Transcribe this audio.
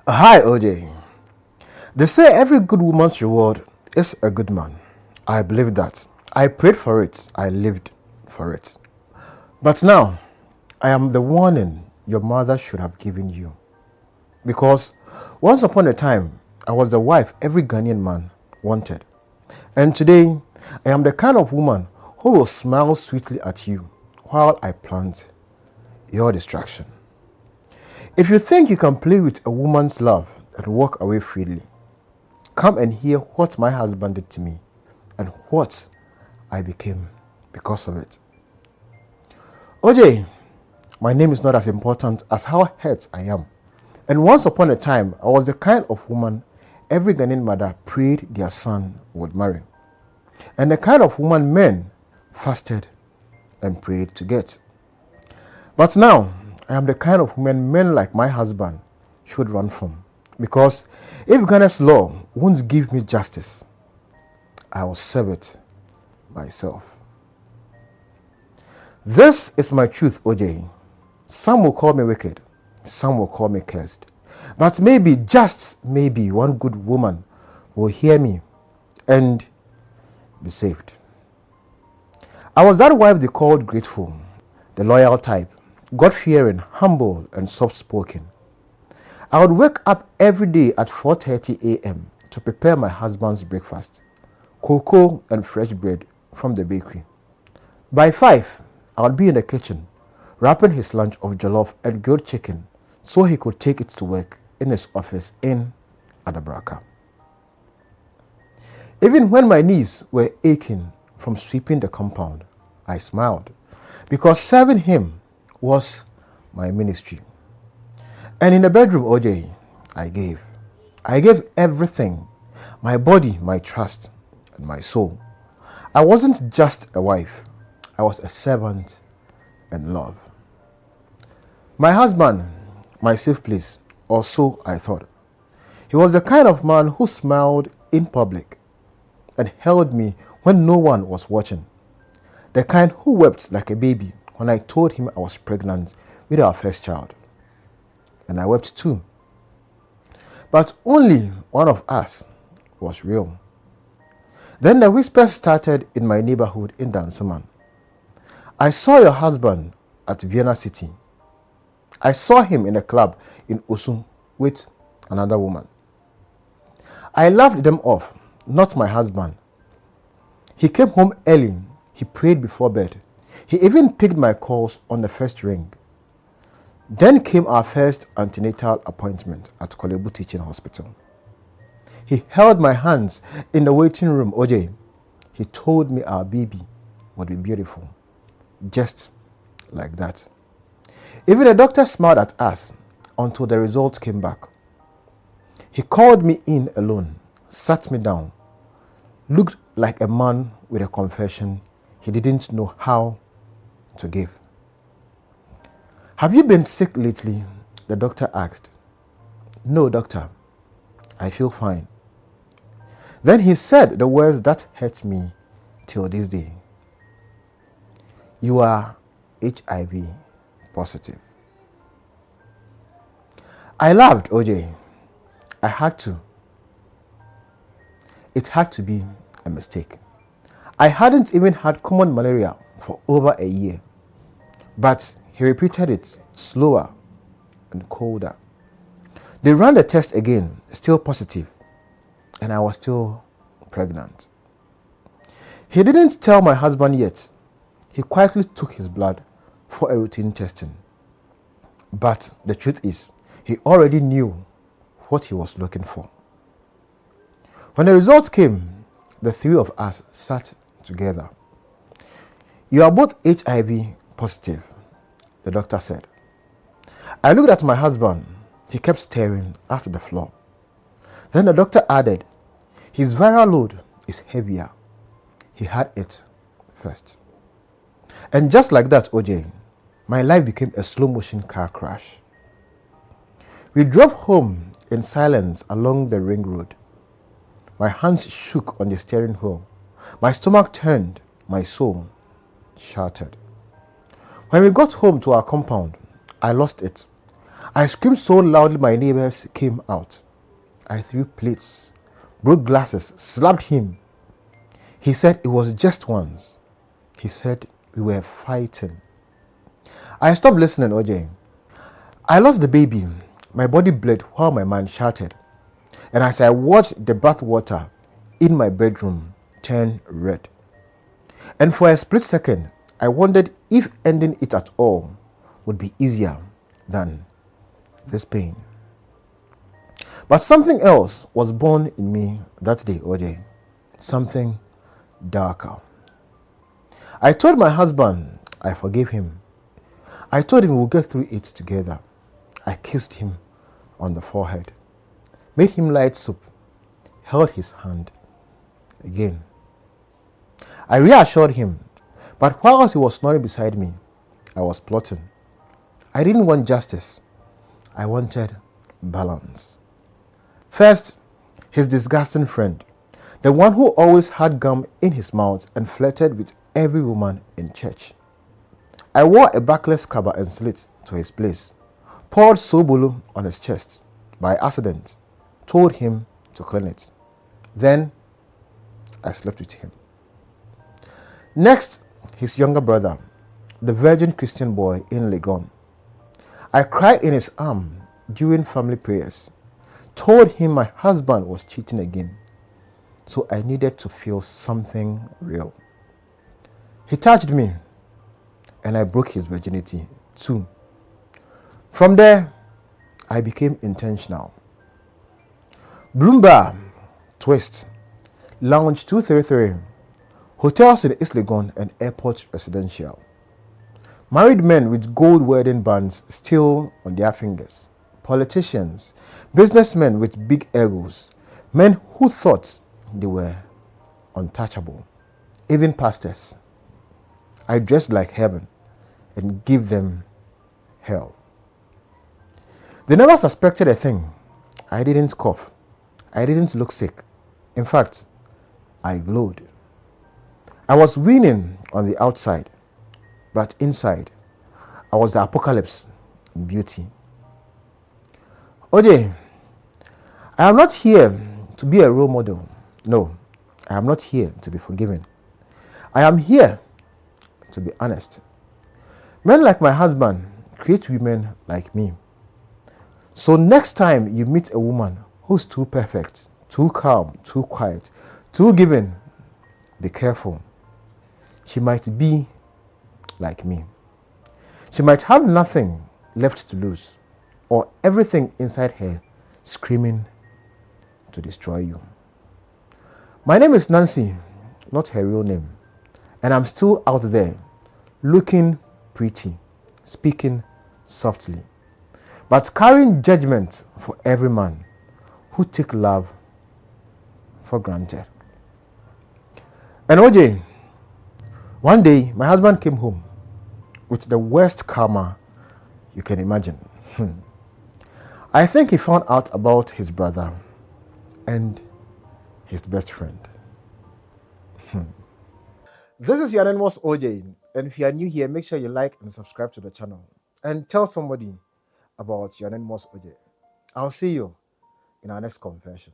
Hi, OJ. They say every good woman's reward is a good man. I believe that. I prayed for it. I lived for it. But now, I am the warning your mother should have given you. Because once upon a time, I was the wife every Ghanaian man wanted. And today, I am the kind of woman who will smile sweetly at you while I plant your distraction. If you think you can play with a woman's love and walk away freely, come and hear what my husband did to me and what I became because of it. OJ, my name is not as important as how hurt I am. And once upon a time, I was the kind of woman every Ghanaian mother prayed their son would marry. And the kind of woman men fasted and prayed to get. But now, I am the kind of woman men like my husband should run from. Because if Ghana's law won't give me justice, I will serve it myself. This is my truth, OJ. Some will call me wicked, some will call me cursed. But maybe, just maybe, one good woman will hear me and be saved. I was that wife they called grateful, the loyal type, God-fearing, humble, and soft-spoken. I would wake up every day at 4:30 a.m. to prepare my husband's breakfast, cocoa and fresh bread from the bakery. By 5, I would be in the kitchen, wrapping his lunch of jollof and grilled chicken so he could take it to work in his office in Adabraka. Even when my knees were aching from sweeping the compound, I smiled because serving him was my ministry. And in the bedroom, OJ, I gave. I gave everything, my body, my trust, and my soul. I wasn't just a wife. I was a servant and love. My husband, my safe place, or so I thought. He was the kind of man who smiled in public and held me when no one was watching. The kind who wept like a baby when I told him I was pregnant with our first child. And I wept too. But only one of us was real. Then the whispers started in my neighborhood in Dansoman. I saw your husband at Vienna City. I saw him in a club in Osun with another woman. I laughed them off, not my husband. He came home early. He prayed before bed. He even picked my calls on the first ring. Then came our first antenatal appointment at Kolebu Teaching Hospital. He held my hands in the waiting room, OJ. He told me our baby would be beautiful. Just like that. Even the doctor smiled at us until the results came back. He called me in alone, sat me down, looked like a man with a confession he didn't know how to give. Have you been sick lately? The doctor asked. No, doctor. I feel fine. Then he said the words that hurt me till this day. You are HIV positive. I laughed, OJ. I had to. It had to be a mistake. I hadn't even had common malaria for over a year. But he repeated it slower and colder. They ran the test again, still positive, and I was still pregnant. He didn't tell my husband yet. He quietly took his blood for a routine testing. But the truth is, he already knew what he was looking for. When the results came, the three of us sat together. You are both HIV positive, the doctor said. I looked at my husband. He kept staring at the floor. Then the doctor added, his viral load is heavier. He had it first. And just like that, OJ, my life became a slow motion car crash. We drove home in silence along the ring road. My hands shook on the steering wheel. My stomach turned, my soul shattered. When we got home to our compound, I lost it. I screamed so loudly my neighbors came out. I threw plates, broke glasses, slapped him. He said it was just once. He said we were fighting. I stopped listening, OJ. I lost the baby. My body bled while my mind shouted. And as I watched the bath water in my bedroom turn red. And for a split second, I wondered if ending it at all would be easier than this pain. But something else was born in me that day, OJ. Something darker. I told my husband I forgave him. I told him we'll get through it together. I kissed him on the forehead, made him light soup, held his hand again. I reassured him, but while he was snoring beside me, I was plotting. I didn't want justice. I wanted balance. First, his disgusting friend, the one who always had gum in his mouth and flirted with every woman in church. I wore a backless kaba and slit to his place, poured sobolo on his chest by accident, told him to clean it. Then I slept with him. Next, his younger brother, the virgin Christian boy in Legon. I cried in his arm during family prayers, told him my husband was cheating again, so I needed to feel something real. He touched me, and I broke his virginity too. From there, I became intentional. Bloomberg, Twist, Lounge 233, hotels in East Legon and airport residential. Married men with gold wedding bands still on their fingers. Politicians, businessmen with big egos, men who thought they were untouchable. Even pastors. I dressed like heaven and give them hell. They never suspected a thing. I didn't cough. I didn't look sick. In fact, I glowed. I was winning on the outside, but inside, I was the apocalypse in beauty. OJ, I am not here to be a role model. No, I am not here to be forgiven. I am here to be honest. Men like my husband create women like me. So next time you meet a woman who's too perfect, too calm, too quiet, too giving, be careful. She might be like me. She might have nothing left to lose, or everything inside her screaming to destroy you. My name is Nancy, not her real name, and I'm still out there looking pretty, speaking softly, but carrying judgment for every man who take love for granted. And OJ, one day my husband came home with the worst karma you can imagine. I think he found out about his brother and his best friend. This is your anonymous OJ, and if you are new here, make sure you like and subscribe to the channel and tell somebody about your anonymous OJ. I'll see you in our next confession.